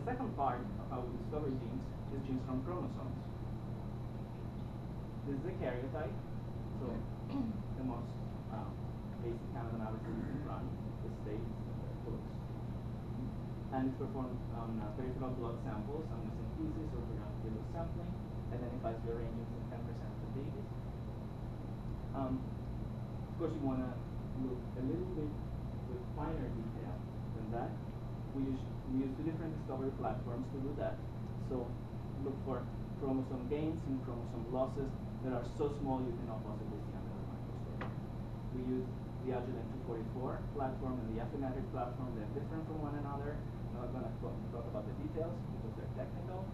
the second part of how we discover genes is genes from chromosomes. This is a karyotype, so the most basic kind of analysis is run, the states, the books. And it's performed on peripheral blood samples, amniocentesis or peripheral sampling, identifies rearrangements in 10% of the babies. Of course, you want to look a little bit with finer detail than that. We use two different discovery platforms to do that. So look for chromosome gains and chromosome losses that are so small you cannot possibly see under the microscope. We use the Agilent 244 platform and the Affinatic platform. They're different from one another. I'm not going to talk about the details because they're technical,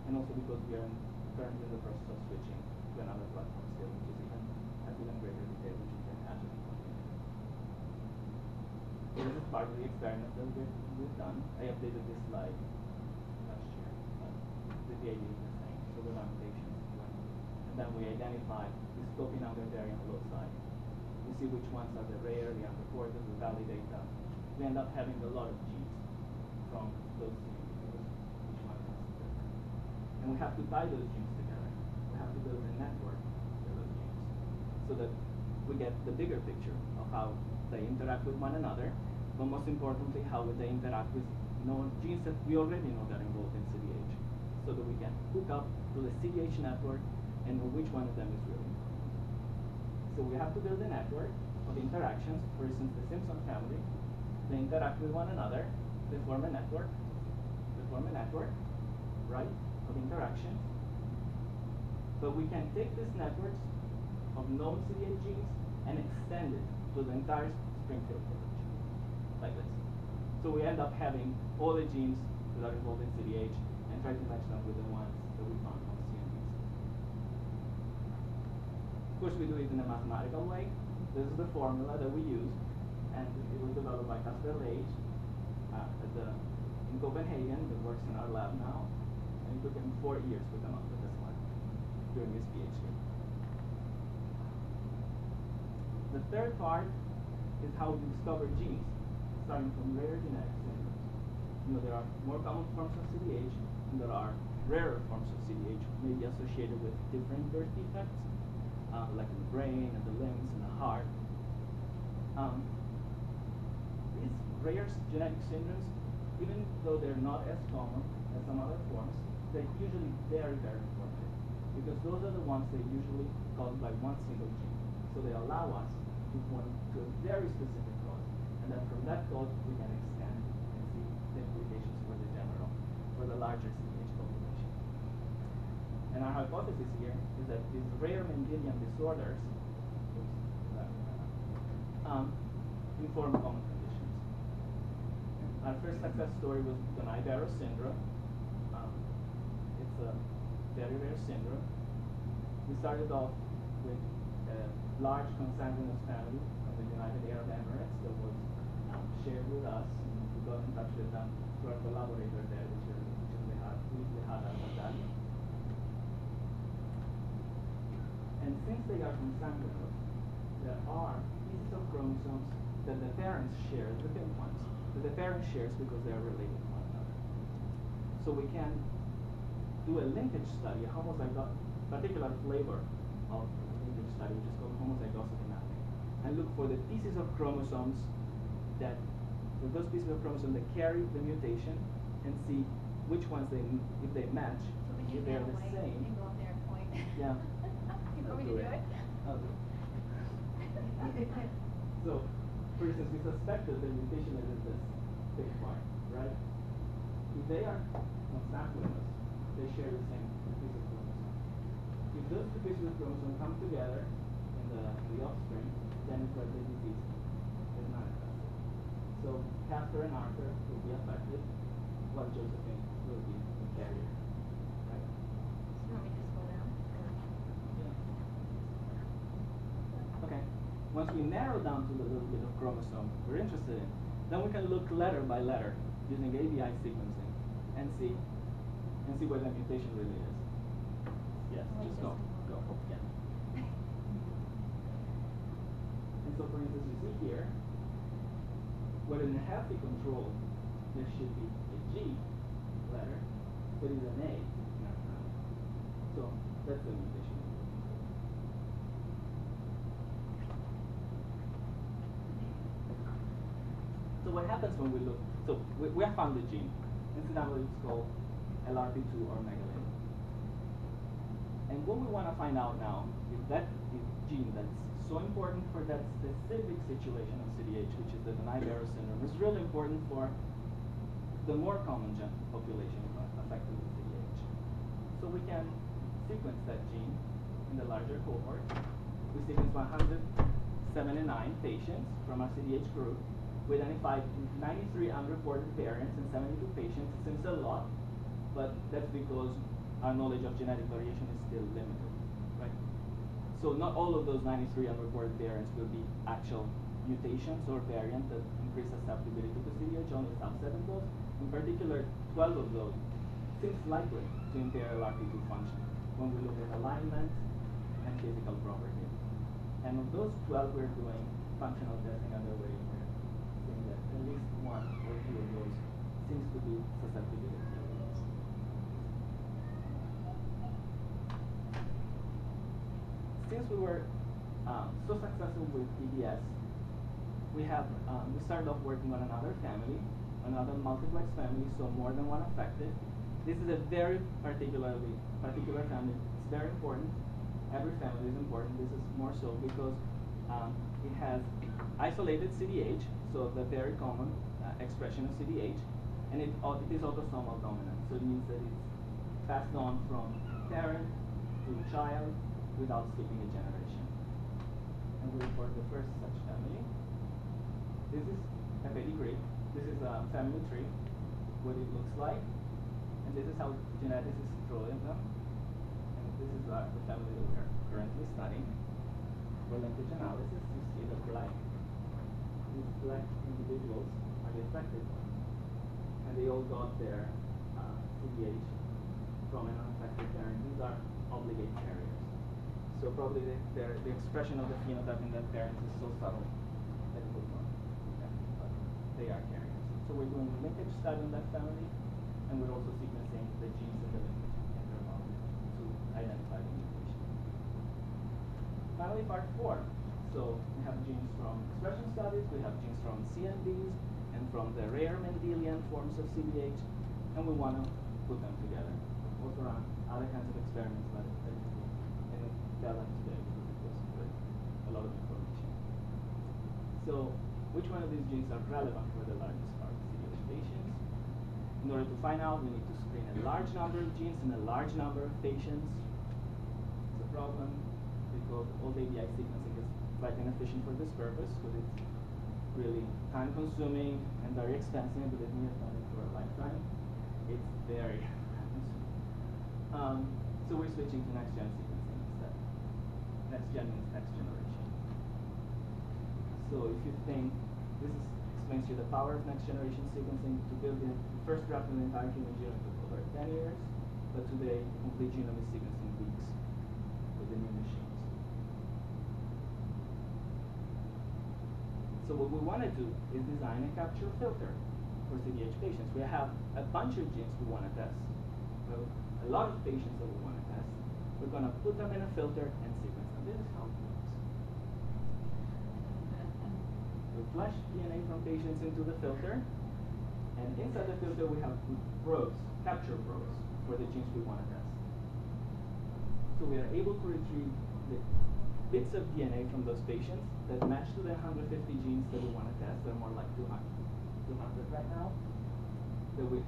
and also because we are currently in the process of switching to another platform still, which is even greater detail, which you can imagine. So this is part of the experiment that we've done. I updated this slide last year, but the idea is the same. So the annotations, and then we identify the scoping out area on loci. We see which ones are the rare, the unreported, we validate them. We end up having a lot of genes from those genes, each one has different. And we have to tie those genes together. We have to build a network for those genes so that we get the bigger picture of how they interact with one another, but most importantly, how they interact with known genes that we already know that are involved in CDH, so that we can hook up to the CDH network and know which one of them is really important. So we have to build a network of interactions. For instance, the Simpson family, they interact with one another, they form a network, right, of interactions. But we can take these networks of known CDH genes and extend it to the entire Springfield village, like this. So we end up having all the genes that are involved in CDH and try to match them with the ones that we found on CNVs. Of course, we do it in a mathematical way. This is the formula that we use, and it was developed by Casper Leij in Copenhagen, that works in our lab now, and it took him 4 years to come up with this one during his PhD. The third part is how we discover genes, starting from rare genetic syndromes. You know, there are more common forms of CDH, and there are rarer forms of CDH, maybe associated with different birth defects, like in the brain and the limbs and the heart. These rare genetic syndromes, even though they're not as common as some other forms, they're usually very, very informative, because those are the ones that are usually caused by one single gene. So they allow us to point to a very specific cause, and then from that cause we can extend and see the implications for the general, for the larger CDH population. And our hypothesis here is that these rare Mendelian disorders inform common conditions. Our first success story was Donnai-Barrow syndrome. It's a very rare syndrome. We started off with a large consanguineous family from the United Arab Emirates that was shared with us. We got in touch with them through our collaborator there, which is Lihad al-Ghazali. And since they are consanguineous, there are pieces of chromosomes that the parents share, the same ones, that the parent shares because they are related to one another. So we can do a linkage study, a particular flavor of linkage study, which is called homozygosity mapping, and look for the pieces of chromosomes that, for those pieces of chromosomes that carry the mutation, and see which ones if they match, so if they're the same. And go up there and point. Yeah. You want me to do it? I'll do it. So, for instance, we suspect that the mutation is in this big part, right? If they are consanguineous, they share the same piece of chromosome. If those two pieces of chromosome come together in the offspring, then it's where the disease is manifested. So Casper and Arthur will be affected, while Josephine will be the carrier. Right? You want me to just go down? Yeah. Okay. Once we narrow down to the little bit of chromosome we're interested in, then we can look letter by letter using ABI sequencing and see where the mutation really is. Yes, just go. Yeah. And so, for instance, you see here, where in a healthy control there should be a G there is an A in our family. So that's the mutation. So what happens when we look? So we have found the gene. Incidentally, it's called LRP2 or Meaghan. And what we want to find out now is that gene that's so important for that specific situation of CDH, which is the Denied-Barrow syndrome, is really important for the more common population affected with CDH. So we can sequence that gene in the larger cohort. We sequence 179 patients from our CDH group. We identified 93 unreported variants in 72 patients. It seems a lot, but that's because our knowledge of genetic variation is still limited, right? So not all of those 93 unreported variants will be actual mutations or variants that increase susceptibility to CDH, only a subset of those. In particular, 12 of those seems likely to impair LRP2 function when we look at alignment and physical properties. And of those 12, we're doing functional testing underway. We're seeing that at least one or two of those seems to be susceptibility. Since we were so successful with DBS, we started off working on another family, another multiplex family, so more than one affected. This is a very particular family. It's very important. Every family is important. This is more so because it has isolated CDH, so the very common expression of CDH, and it is autosomal dominant. So it means that it's passed on from parent to child without skipping a generation. And we report the first such family. This is a pedigree. This is a family tree, what it looks like. And this is how geneticists is drawing them. And this is the family that we are currently studying. For linkage analysis, you see the these black individuals are the affected ones. And they all got their CDH from an unaffected parent. These are obligate carriers. So probably the expression of the phenotype in that parent is so subtle that it would not detect, but they are carriers. So we're doing a linkage study on that family, and we're also sequencing the genes in the linkage interval to identify the mutation. Finally, part 4. So we have genes from expression studies, we have genes from CNVs, and from the rare Mendelian forms of CDH, and we want to put them together. Also run other kinds of experiments, but tell them today because it was a lot of information. So, which one of these genes are relevant for the largest part of CDH patients? In order to find out, we need to screen a large number of genes in a large number of patients. It's a problem because old ABI sequencing is quite inefficient for this purpose because it's really time-consuming and very expensive. But if we have done it for a lifetime, it's very time-consuming. So we're switching to next-gen sequencing instead. Next-gen means next generation. So if you think, this explains to you the power of next-generation sequencing. To build the first draft of the entire human genome took over 10 years, but today the complete genome is sequenced in weeks with the new machines. So what we want to do is design a capture filter for CDH patients. We have a bunch of genes we want to test. Well, a lot of patients that we want to test. We're going to put them in a filter and sequence them. This is how it works. We flush DNA from patients into the filter, and inside the filter we have probes, capture probes, for the genes we want to test. So we are able to retrieve the bits of DNA from those patients that match to the 150 genes that we want to test. They're more like 200 right now. That we